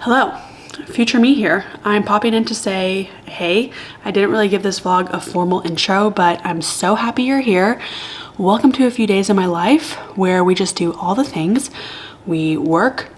Hello, future me here. I'm popping in to say, hey, I didn't really give this vlog a formal intro, but I'm so happy you're here. Welcome to a few days in my life where we just do all the things. We work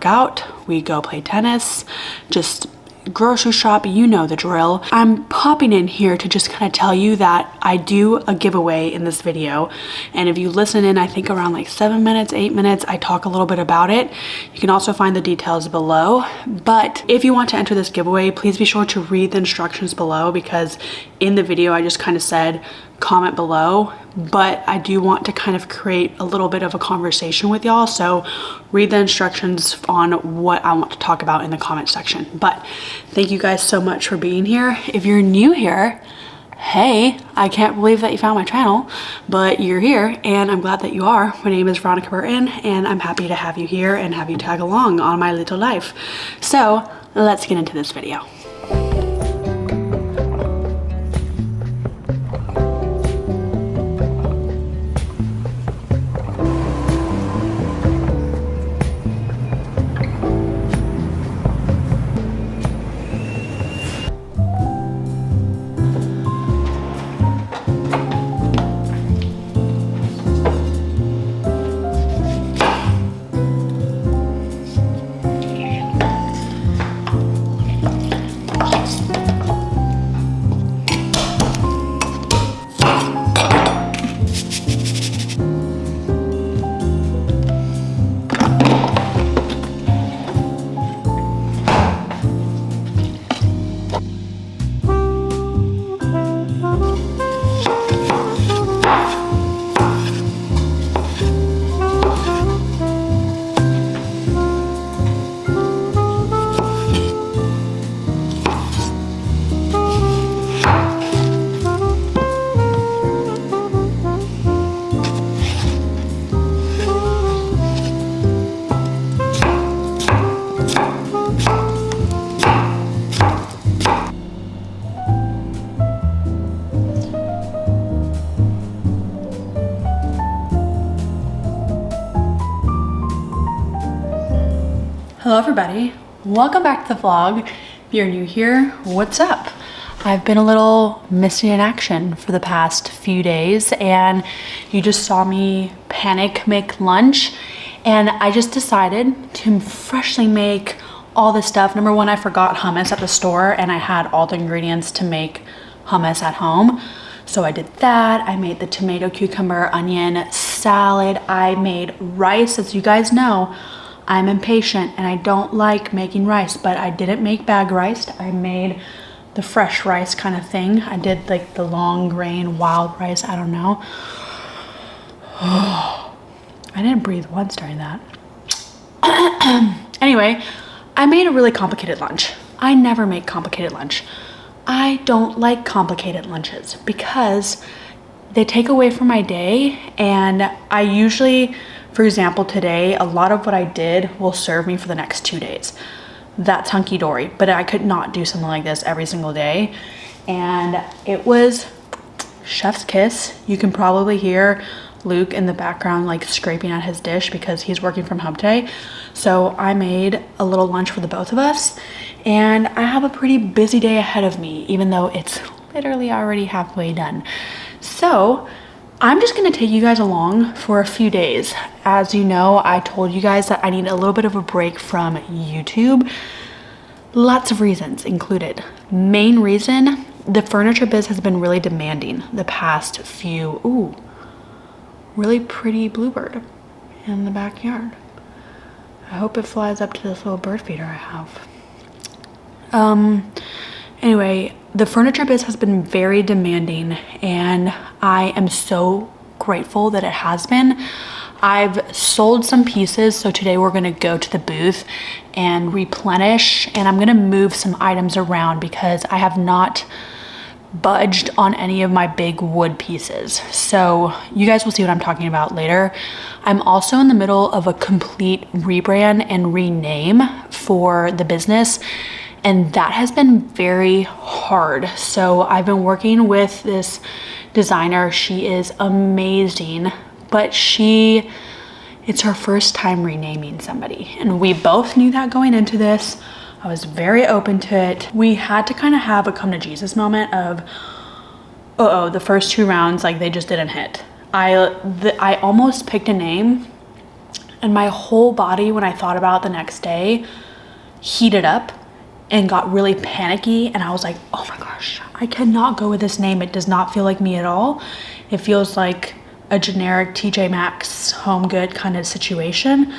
out, we go play tennis, just grocery shop, you know the drill. I'm popping in here to just kind of tell you that I do a giveaway in this video, and if you listen in, I think around like 7 minutes, 8 minutes, I talk a little bit about it. You can also find the details below, but if you want to enter this giveaway, please be sure to read the instructions below, because in the video I just kind of said comment below, but I do want to kind of create a little bit of a conversation with y'all, so read the instructions on what I want to talk about in the comment section. But thank you guys so much for being here. If you're new here, hey, I can't believe that you found my channel, but you're here and I'm glad that you are. My name is Veronica Burton and I'm happy to have you here and have you tag along on my little life. So let's get into this video. Hello everybody, welcome back to the vlog. If you're new here, what's up? I've been a little missing in action for the past few days and you just saw me panic make lunch, and I just decided to freshly make all this stuff. Number one, I forgot hummus at the store and I had all the ingredients to make hummus at home. So I did that. I made the tomato, cucumber, onion salad. I made rice. As you guys know, I'm impatient and I don't like making rice, but I didn't make bag rice. I made the fresh rice kind of thing. I did like the long grain wild rice, I don't know. I didn't breathe once during that. Anyway, I made a really complicated lunch. I never make complicated lunch. I don't like complicated lunches because they take away from my day, and I usually, for example, today, a lot of what I did will serve me for the next 2 days. That's hunky-dory, but I could not do something like this every single day. And it was chef's kiss. You can probably hear Luke in the background like scraping at his dish because he's working from home today. So I made a little lunch for the both of us, and I have a pretty busy day ahead of me, even though it's literally already halfway done. So I'm just gonna take you guys along for a few days. As you know, I told you guys that I need a little bit of a break from YouTube. Lots of reasons included. Main reason, the furniture biz has been really demanding the past few, ooh, really pretty bluebird in the backyard. I hope it flies up to this little bird feeder I have. Anyway, the furniture biz has been very demanding and I am so grateful that it has been. I've sold some pieces, so today we're gonna go to the booth and replenish, and I'm gonna move some items around because I have not budged on any of my big wood pieces. So you guys will see what I'm talking about later. I'm also in the middle of a complete rebrand and rename for the business, and that has been very hard. So I've been working with this designer. She is amazing, but she It's her first time renaming somebody. And we both knew that going into this. I was very open to it. We had to kind of have a come to Jesus moment of, uh-oh, the first 2 rounds, like they just didn't hit. I almost picked a name and my whole body, when I thought about the next day, heated up and got really panicky. And I was like, oh my gosh, I cannot go with this name. It does not feel like me at all. It feels like a generic TJ Maxx Home Good kind of situation.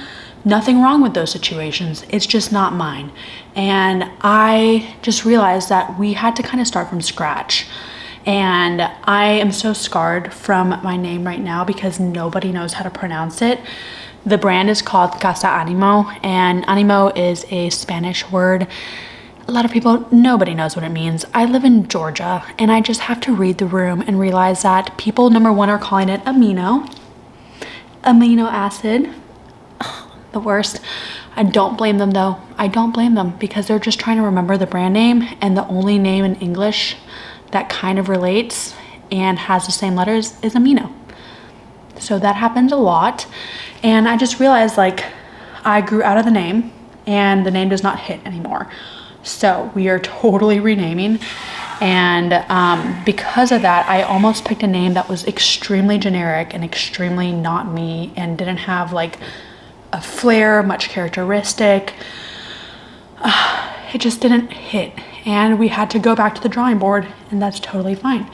Nothing wrong with those situations. It's just not mine. And I just realized that we had to kind of start from scratch. And I am so scarred from my name right now because nobody knows how to pronounce it. The brand is called Casa Animo, and animo is a Spanish word. A lot of people, nobody knows what it means. I live in Georgia, and I just have to read the room and realize that people, number one, are calling it amino acid. The worst. I don't blame them though. I don't blame them because they're just trying to remember the brand name, and the only name in English that kind of relates and has the same letters is amino. So that happens a lot. And I just realized, like, I grew out of the name and the name does not hit anymore. So we are totally renaming. And because of that, I almost picked a name that was extremely generic and extremely not me and didn't have like a flair, much characteristic. It just didn't hit. And we had to go back to the drawing board, and that's totally fine.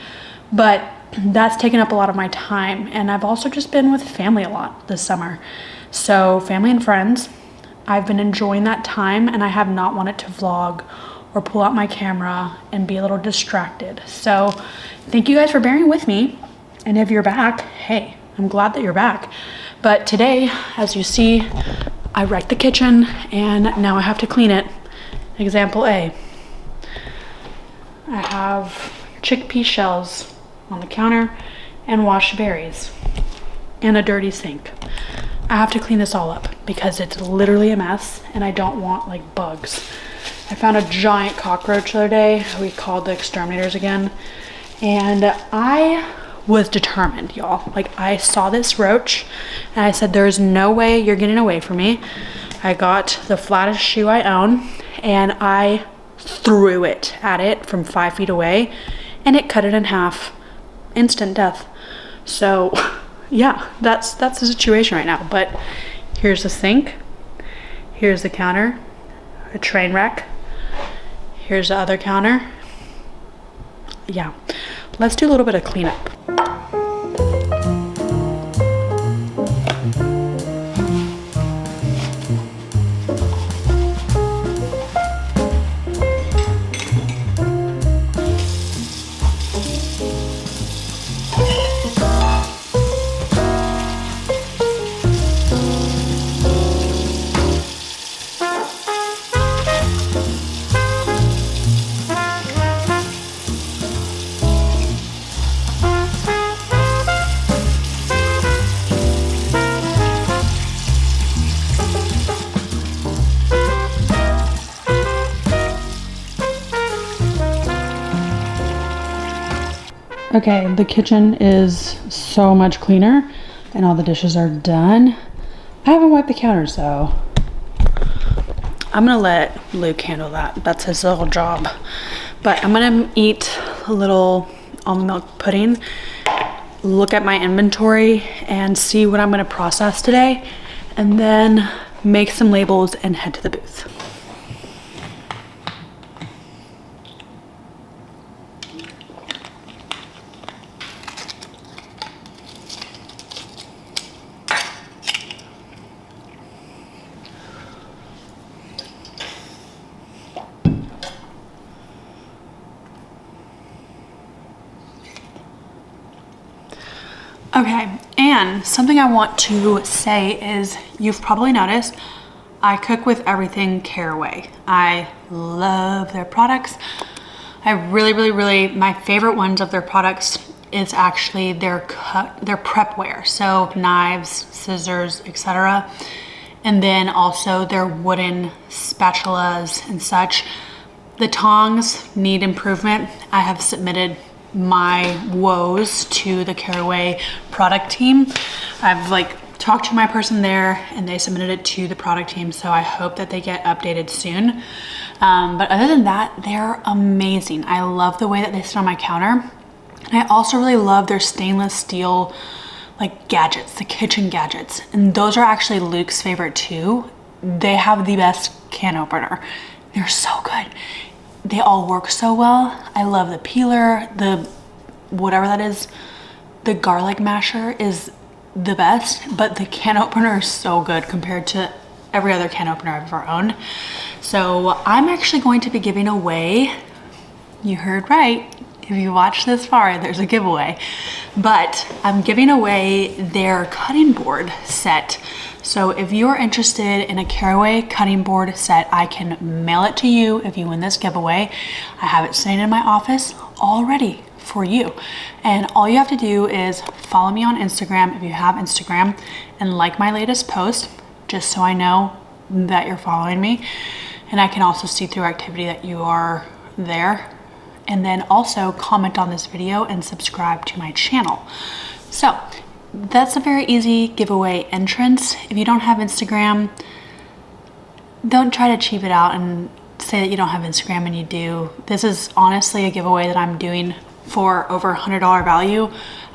But that's taken up a lot of my time. And I've also just been with family a lot this summer. So family and friends, I've been enjoying that time, and I have not wanted to vlog or pull out my camera and be a little distracted. So thank you guys for bearing with me. And if you're back, hey, I'm glad that you're back. But today, as you see, I wrecked the kitchen and now I have to clean it. Example A. I have chickpea shells on the counter and washed berries and a dirty sink. I have to clean this all up because it's literally a mess and I don't want like bugs. I found a giant cockroach the other day. We called the exterminators again, and I was determined, y'all. Like, I saw this roach and I said, there's no way you're getting away from me. I got the flattest shoe I own and I threw it at it from 5 feet away and it cut it in half. Instant death. So yeah, that's the situation right now. But here's the sink, here's the counter, a train wreck, here's the other counter. Yeah, let's do a little bit of cleanup. Okay, the kitchen is so much cleaner and all the dishes are done. I haven't wiped the counters though. I'm gonna let Luke handle that. That's his little job. But I'm gonna eat a little almond milk pudding, look at my inventory and see what I'm gonna process today, and then make some labels and head to the booth. Okay, and something I want to say is, you've probably noticed I cook with everything CARAWAY. I love their products. I really, my favorite ones of their products is actually their prepware. So knives, scissors, etc. And then also their wooden spatulas and such. The tongs need improvement. I have submitted my woes to the CARAWAY product team. I've like talked to my person there and they submitted it to the product team, so I hope that they get updated soon. But other than that, they're amazing. I love the way that they sit on my counter. And I also really love their stainless steel like gadgets, the kitchen gadgets. And those are actually Luke's favorite too. They have the best can opener. They're so good. They all work so well. I love the peeler, the whatever that is. The garlic masher is the best, but the can opener is so good compared to every other can opener I've ever owned. So I'm actually going to be giving away, you heard right, if you watched this far, there's a giveaway, but I'm giving away their cutting board set. So if you're interested in a Caraway cutting board set, I can mail it to you if you win this giveaway. I have it sitting in my office all ready for you. And all you have to do is follow me on Instagram if you have Instagram and like my latest post, just so I know that you're following me. And I can also see through activity that you are there. And then also comment on this video and subscribe to my channel. So that's a very easy giveaway entrance. If you don't have Instagram, don't try to cheap it out and say that you don't have Instagram and you do. This is honestly a giveaway that I'm doing for over $100 value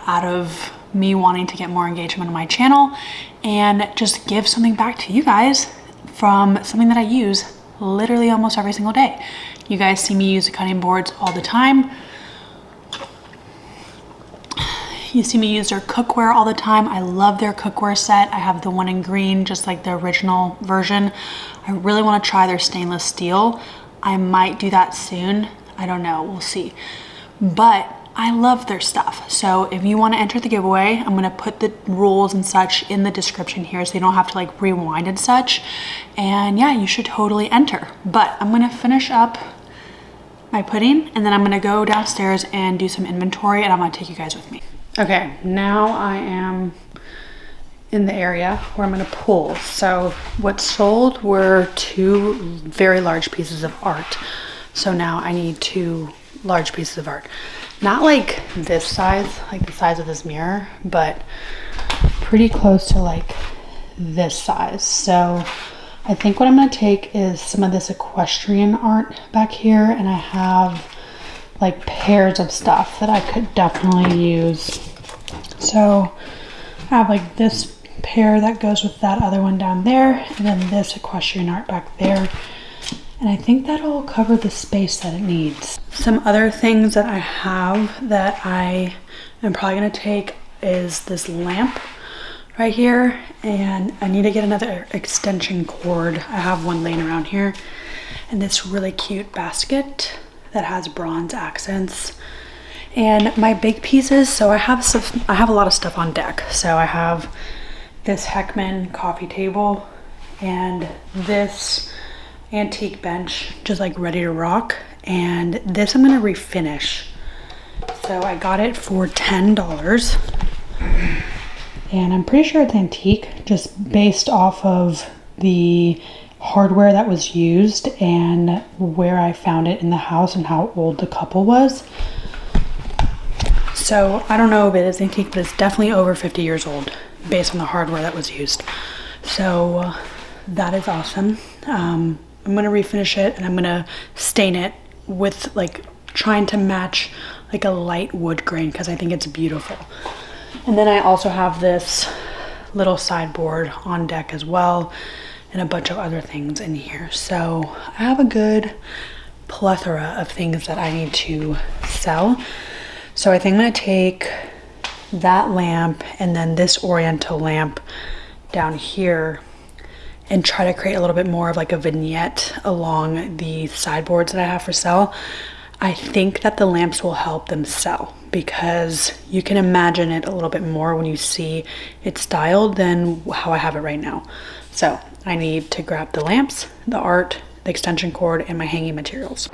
out of me wanting to get more engagement on my channel and just give something back to you guys from something that I use literally almost every single day. You guys see me use the cutting boards all the time. You see me use their cookware all the time. I love their cookware set. I have the one in green, just like the original version. I really want to try their stainless steel. I might do that soon. I don't know, we'll see. But I love their stuff. So if you want to enter the giveaway, I'm going to put the rules and such in the description here so you don't have to like rewind and such. And yeah, you should totally enter. But I'm going to finish up my pudding and then I'm going to go downstairs and do some inventory and I'm going to take you guys with me. Okay, now I am in the area where I'm going to pull. So what sold were 2 very large pieces of art. So now I need 2 large pieces of art. Not like this size, like the size of this mirror, but pretty close to like this size. So I think what I'm going to take is some of this equestrian art back here, and I have like pairs of stuff that I could definitely use. So I have like this pair that goes with that other one down there, and then this equestrian art back there. And I think that'll cover the space that it needs. Some other things that I have that I am probably gonna take is this lamp right here, and I need to get another extension cord. I have one laying around here, and this really cute basket that has bronze accents. And my big pieces, so I have a lot of stuff on deck. So I have this Heckman coffee table and this antique bench just like ready to rock, and this I'm gonna refinish. So I got it for $10 and I'm pretty sure it's antique just based off of the hardware that was used and where I found it in the house and how old the couple was. So I don't know if it is antique, but it's definitely over 50 years old based on the hardware that was used. So that is awesome. I'm gonna refinish it and I'm gonna stain it with like trying to match like a light wood grain because I think it's beautiful. And then I also have this little sideboard on deck as well and a bunch of other things in here. So I have a good plethora of things that I need to sell. So I think I'm gonna take that lamp and then this oriental lamp down here and try to create a little bit more of like a vignette along the sideboards that I have for sale. I think that the lamps will help them sell because you can imagine it a little bit more when you see it styled than how I have it right now. So I need to grab the lamps, the art, the extension cord, and my hanging materials.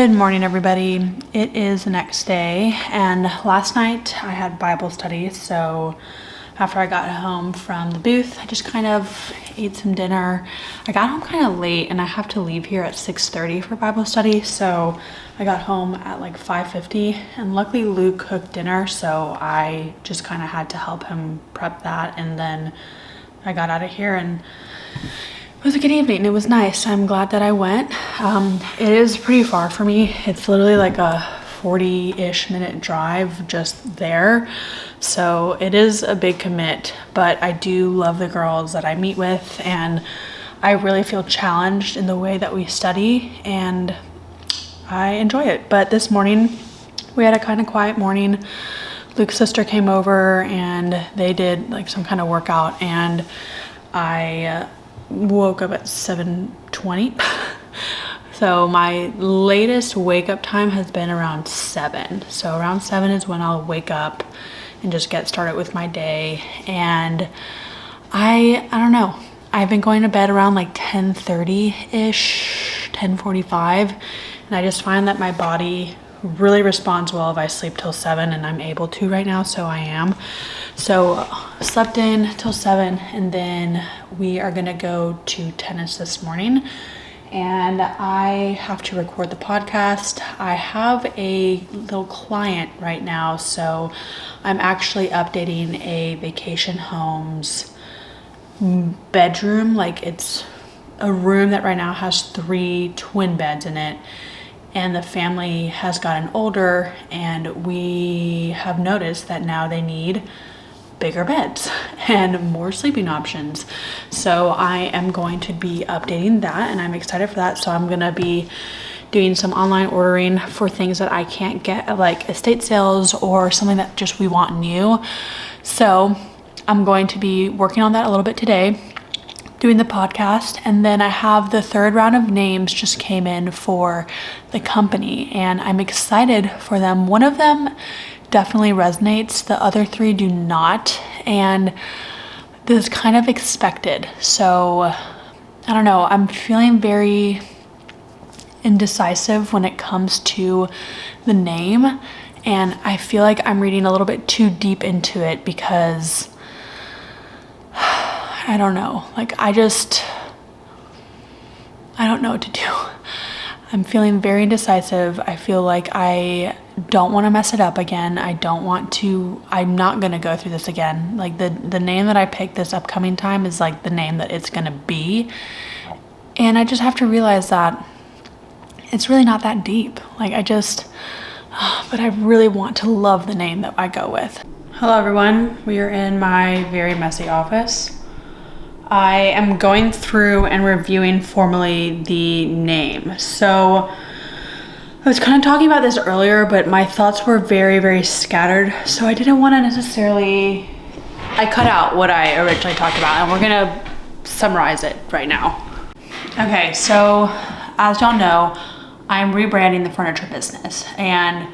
Good morning, everybody. It is the next day, and last night I had Bible study, so after I got home from the booth, I just kind of ate some dinner. I got home kind of late, and I have to leave here at 6:30 for Bible study, so I got home at like 5:50, and luckily Luke cooked dinner, so I just kind of had to help him prep that, and then I got out of here, and it was a good evening. It was nice. I'm glad that I went. It is pretty far for me. It's literally like a 40-ish minute drive just there. So it is a big commit, but I do love the girls that I meet with, and I really feel challenged in the way that we study, and I enjoy it. But this morning we had a kind of quiet morning. Luke's sister came over and they did like some kind of workout, and I woke up at 7:20. So my latest wake up time has been around 7. So around 7 is when I'll wake up and just get started with my day. And I don't know. I've been going to bed around like 10:30-ish, 10:45. And I just find that my body really responds well if I sleep till 7, and I'm able to right now, so I am. So slept in till 7, and then we are gonna go to tennis this morning, and I have to record the podcast. I have a little client right now, so I'm actually updating a vacation home's bedroom. Like, it's a room that right now has 3 twin beds in it, and the family has gotten older, and we have noticed that now they need bigger beds and more sleeping options. So I am going to be updating that, and I'm excited for that. So I'm gonna be doing some online ordering for things that I can't get at like estate sales or something that just we want new. So I'm going to be working on that a little bit today, doing the podcast, and then I have the 3rd round of names just came in for the company, and I'm excited for them. One of them definitely resonates, the other 3 do not, and this is kind of expected. So I don't know, I'm feeling very indecisive when it comes to the name, and I feel like I'm reading a little bit too deep into it because I don't know, like I don't know what to do. I'm feeling very indecisive. I feel like I don't want to mess it up again. I'm not gonna go through this again. Like the name that I picked this upcoming time is like the name that it's gonna be. And I just have to realize that it's really not that deep. Like but I really want to love the name that I go with. Hello everyone, we are in my very messy office. I am going through and reviewing formally the name. So I was kind of talking about this earlier, but my thoughts were very, very scattered. So I didn't want to I cut out what I originally talked about, and we're gonna summarize it right now. Okay, so as y'all know, I'm rebranding the furniture business, and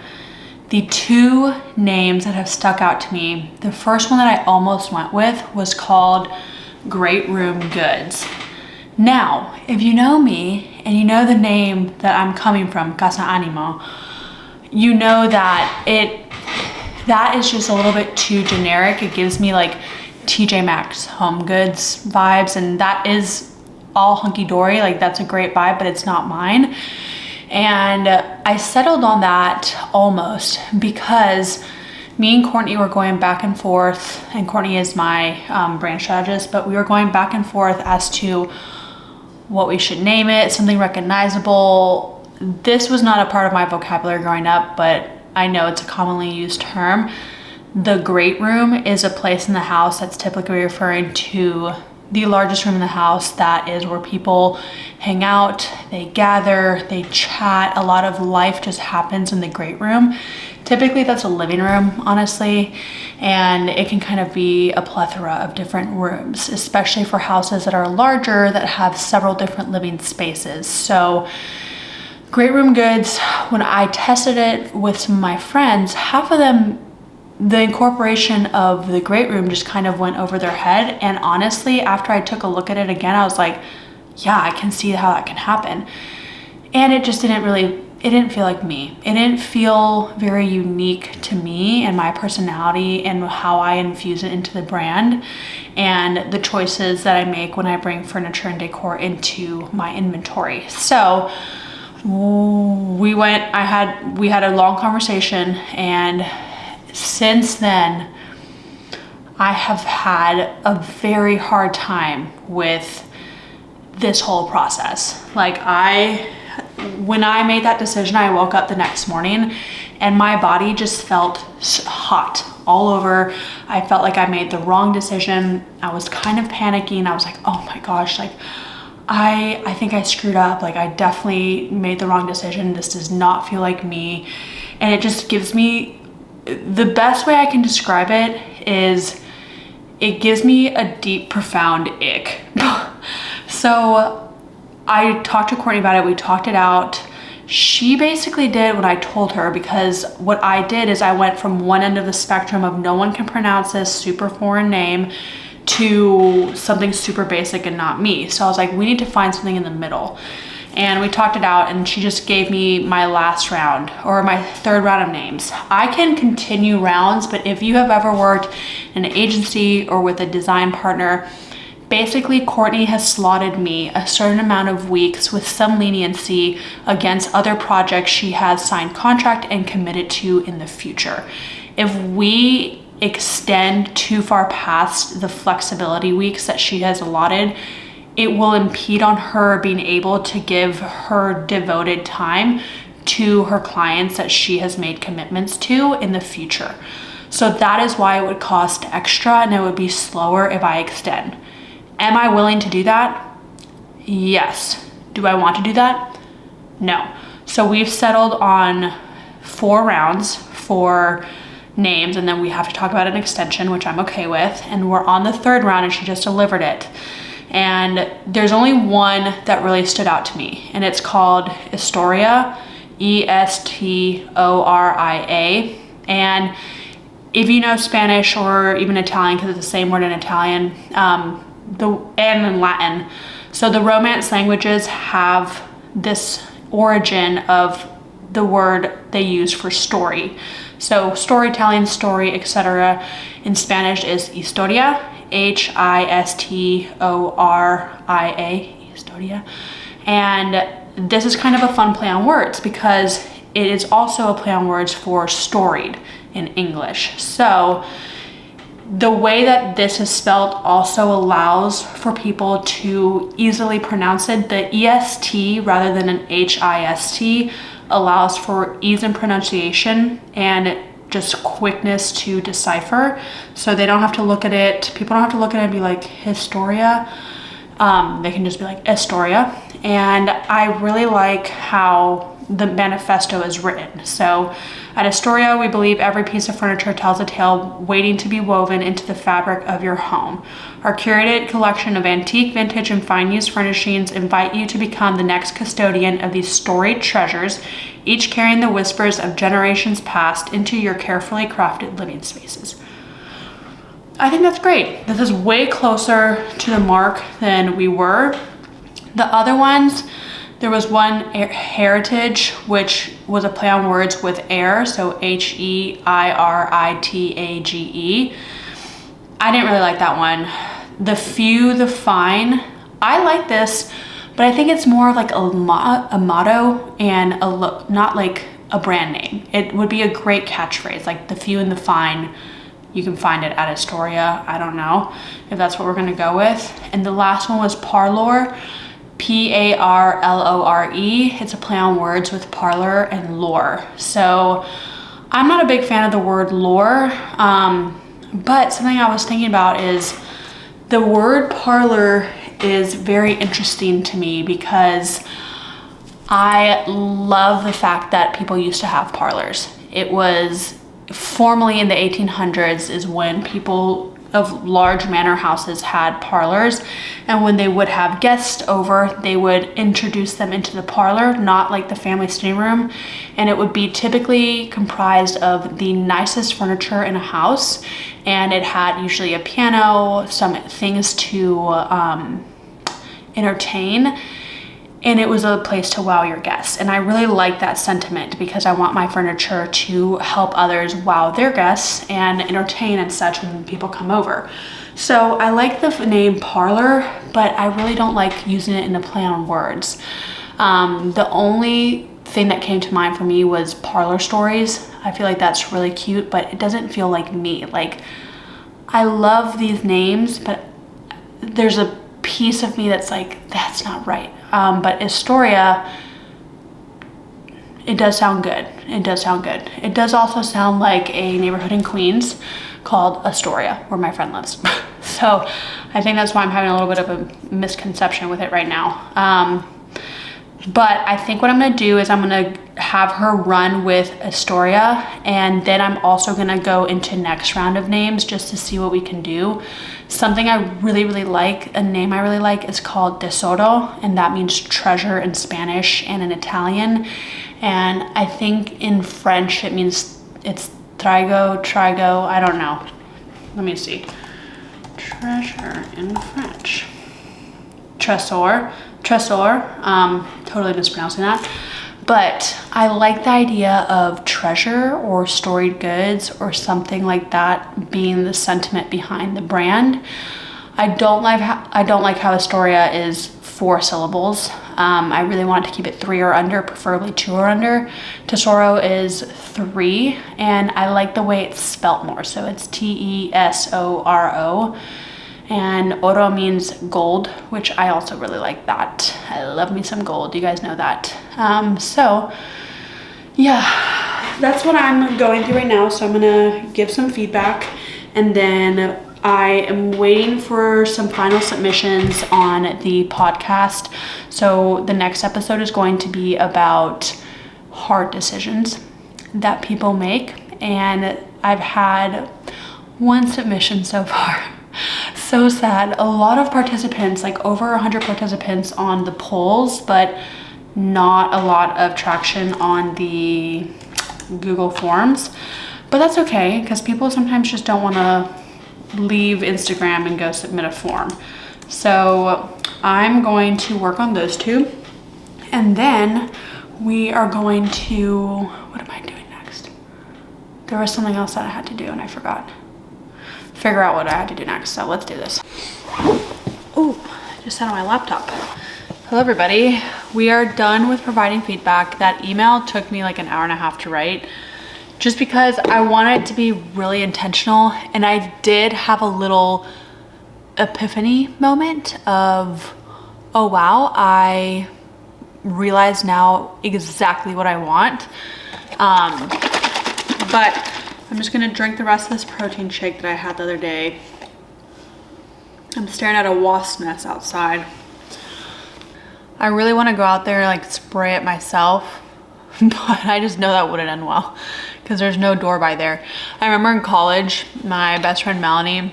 the 2 names that have stuck out to me, the first one that I almost went with was called Great Room Goods. Now, if you know me and you know the name that I'm coming from, Casa Animo, you know that that is just a little bit too generic. It gives me like TJ Maxx Home Goods vibes, and that is all hunky-dory. Like, that's a great vibe, but it's not mine. And I settled on that almost because me and Courtney were going back and forth, and Courtney is my brand strategist, but we were going back and forth as to what we should name it, something recognizable. This was not a part of my vocabulary growing up, but I know it's a commonly used term. The great room is a place in the house that's typically referring to the largest room in the house. That is where people hang out, they gather, they chat. A lot of life just happens in the great room. Typically that's a living room, honestly, and it can kind of be a plethora of different rooms, especially for houses that are larger that have several different living spaces. So Great Room Goods, when I tested it with some of my friends, half of them, the incorporation of the great room just kind of went over their head. And honestly, after I took a look at it again, I was like, yeah, I can see how that can happen. And it just didn't really it didn't feel like me. It didn't feel very unique to me and my personality and how I infuse it into the brand and the choices that I make when I bring furniture and decor into my inventory. So we had a long conversation, and since then I have had a very hard time with this whole process. Like when I made that decision, I woke up the next morning and my body just felt hot all over. I felt like I made the wrong decision. I was kind of panicking. I was like, oh my gosh, like I think I screwed up. Like I definitely made the wrong decision. This does not feel like me. And it just gives me, the best way I can describe it is it gives me a deep, profound ick. So I talked to Courtney about it. We talked it out. She basically did what I told her, because what I did is I went from one end of the spectrum of no one can pronounce this super foreign name to something super basic and not me. So I was like, we need to find something in the middle. And we talked it out, and she just gave me my last round, or my third round of names. I can continue rounds, but if you have ever worked in an agency or with a design partner, basically Courtney has slotted me a certain amount of weeks with some leniency against other projects she has signed contract and committed to in the future. If we extend too far past the flexibility weeks that she has allotted, it will impede on her being able to give her devoted time to her clients that she has made commitments to in the future. So that is why it would cost extra and it would be slower if I extend. Am I willing to do that? Yes. Do I want to do that? No. So we've settled on 4 rounds for names, and then we have to talk about an extension, which I'm okay with. And we're on the 3rd round, and she just delivered it. And there's only one that really stood out to me, and it's called Estoria, Estoria. And if you know Spanish or even Italian, because it's the same word in Italian, and in Latin. So the Romance languages have this origin of the word they use for story. So storytelling, story, etc. in Spanish is historia, Historia, historia. And this is kind of a fun play on words because it is also a play on words for storied in English. So the way that this is spelled also allows for people to easily pronounce it. The EST rather than an HIST allows for ease in pronunciation and just quickness to decipher. So they don't have to look at it. People don't have to look at it and be like, Historia. They can just be like, Estoria. And I really like how the manifesto is written. So at Estoria, we believe every piece of furniture tells a tale waiting to be woven into the fabric of your home. Our curated collection of antique, vintage, and fine used furnishings invite you to become the next custodian of these storied treasures, each carrying the whispers of generations past into your carefully crafted living spaces. I think that's great. This is way closer to the mark than we were. The other ones, there was one heritage, which was a play on words with air, so Heiриtage. I didn't really like that one. The few, the fine, I like this, but I think it's more of like a motto and a look, not like a brand name. It would be a great catchphrase, like the few and the fine. You can find it at Estoria. I don't know if that's what we're gonna go with. And the last one was parlor. Parlore. It's a play on words with parlor and lore. So I'm not a big fan of the word lore, but something I was thinking about is the word parlor is very interesting to me because I love the fact that people used to have parlors. It was formerly in the 1800s is when people of large manor houses had parlors, and when they would have guests over, they would introduce them into the parlor, not like the family sitting room, and it would be typically comprised of the nicest furniture in a house, and it had usually a piano, some things to entertain. and it was a place to wow your guests. And I really like that sentiment because I want my furniture to help others wow their guests and entertain and such when people come over. So I like the name Parlor, but I really don't like using it in a play on words. The only thing that came to mind for me was Parlor Stories. I feel like that's really cute, but it doesn't feel like me. Like, I love these names, but there's a piece of me that's like, that's not right. But Astoria, it does sound good. It does sound good. It does also sound like a neighborhood in Queens called Astoria, where my friend lives. So I think that's why I'm having a little bit of a misconception with it right now. But I think what I'm gonna do is I'm gonna have her run with Astoria, and then I'm also gonna go into next round of names just to see what we can do. Something I really, really like, a name I really like, is called Tesoro, and that means treasure in Spanish and in Italian. And I think in French it means, it's trigo, I don't know. Let me see. Treasure in French. Tresor, totally mispronouncing that. But I like the idea of treasure or storied goods or something like that being the sentiment behind the brand. I don't like how Astoria is 4 syllables. I really want to keep it 3 or under, preferably 2 or under. Tesoro is 3, and I like the way it's spelt more. So it's Tesoro. And oro means gold, which I also really like that. I love me some gold, you guys know that. So yeah, that's what I'm going through right now. So I'm gonna give some feedback, and then I am waiting for some final submissions on the podcast. So the next episode is going to be about hard decisions that people make. And I've had 1 submission so far. So sad. A lot of participants, like over 100 participants on the polls, but not a lot of traction on the Google Forms. But that's okay, because people sometimes just don't want to leave Instagram and go submit a form. So I'm going to work on those 2. And then we are going to, what am I doing next? There was something else that I had to do and I forgot. Figure out what I had to do next, so let's do this. Oh, I just sat on my laptop. Hello everybody. We are done with providing feedback. That email took me like an hour and a half to write, just because I wanted it to be really intentional, and I did have a little epiphany moment of, oh wow, I realize now exactly what I want. But I'm just gonna drink the rest of this protein shake that I had the other day. I'm staring at a wasp nest outside. I really wanna go out there and like spray it myself, but I just know that wouldn't end well because there's no door by there. I remember in college, my best friend Melanie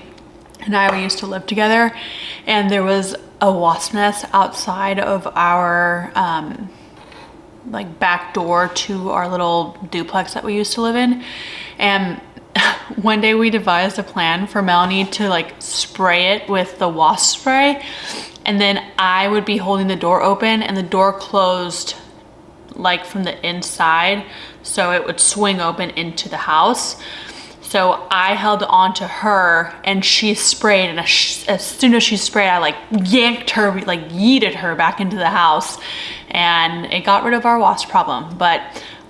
and we used to live together, and there was a wasp nest outside of our like back door to our little duplex that we used to live in. And one day we devised a plan for Melanie to like spray it with the wasp spray, and then I would be holding the door open and the door closed like from the inside, so it would swing open into the house. So I held on to her and she sprayed, and as soon as she sprayed, I like yanked her, like yeeted her back into the house, and it got rid of our wasp problem. But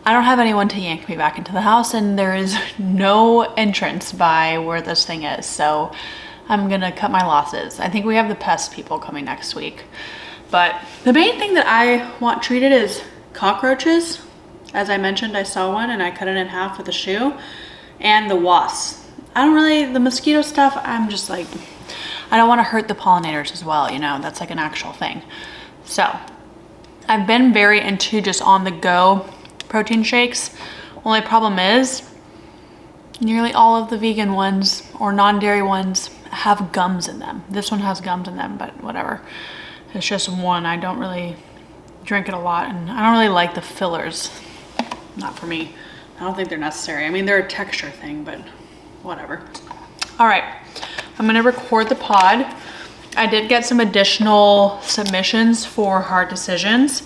I don't have anyone to yank me back into the house, and there is no entrance by where this thing is. So I'm gonna cut my losses. I think we have the pest people coming next week. But the main thing that I want treated is cockroaches. As I mentioned, I saw one and I cut it in half with a shoe. And the wasps. The mosquito stuff, I'm just like, I don't want to hurt the pollinators as well, you know, that's like an actual thing. So I've been very into just on the go protein shakes. Only problem is nearly all of the vegan ones or non-dairy ones have gums in them. This one has gums in them, but whatever. It's just one. I don't really drink it a lot, and I don't really like the fillers. Not for me. I don't think they're necessary. I mean, they're a texture thing, but whatever. All right, I'm gonna record the pod, I did get some additional submissions for hard decisions,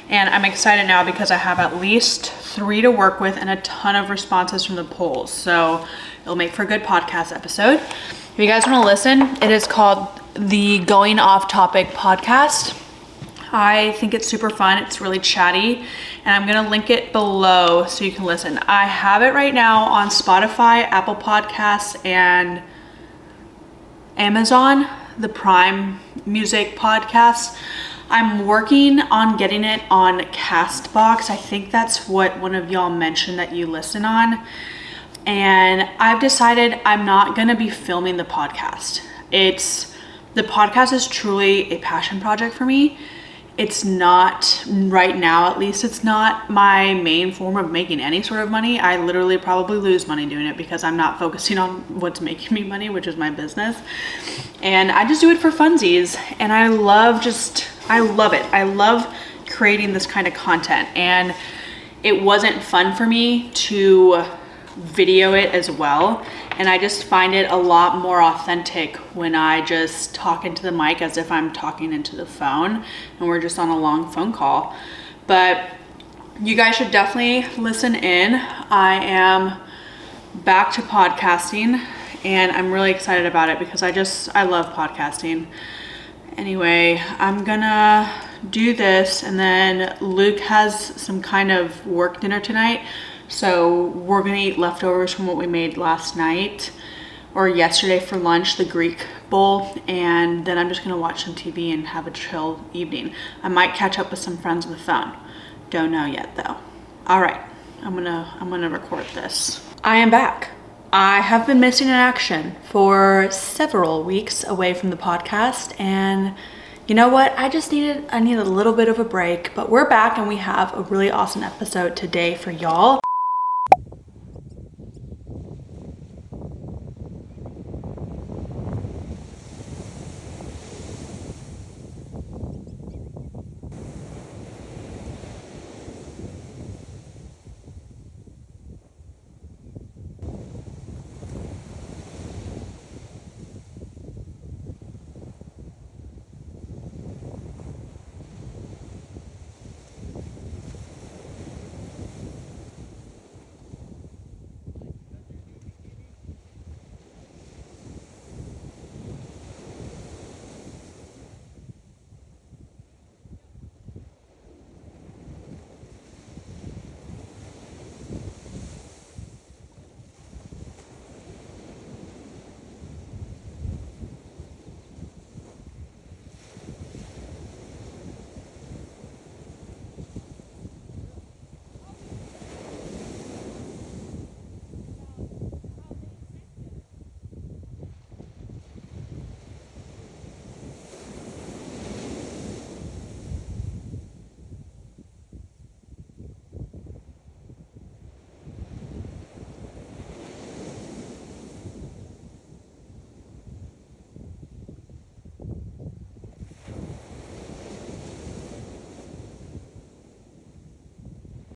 and I'm excited now because I have at least 3 to work with and a ton of responses from the polls. So it'll make for a good podcast episode. If you guys want to listen, it is called the Going Off Topic podcast. I think it's super fun. It's really chatty, and I'm gonna link it below so you can listen. I have it right now on Spotify, Apple Podcasts, and Amazon, the Prime Music podcast. I'm working on getting it on Castbox. I think that's what one of y'all mentioned that you listen on. And I've decided I'm not gonna be filming the podcast. The podcast is truly a passion project for me. It's not, right now at least, it's not my main form of making any sort of money. I literally probably lose money doing it because I'm not focusing on what's making me money, which is my business. And I just do it for funsies. And I love it. I love creating this kind of content. And it wasn't fun for me to video it as well. And I just find it a lot more authentic when I just talk into the mic as if I'm talking into the phone and we're just on a long phone call. But you guys should definitely listen in. I am back to podcasting and I'm really excited about it because I love podcasting. Anyway, I'm gonna do this, and then Luke has some kind of work dinner tonight. So we're gonna eat leftovers from what we made last night or yesterday for lunch, the Greek bowl, and then I'm just gonna watch some TV and have a chill evening. I might catch up with some friends on the phone. Don't know yet though. All right, I'm gonna record this. I am back. I have been missing in action for several weeks away from the podcast, and you know what? I needed a little bit of a break, but we're back and we have a really awesome episode today for y'all.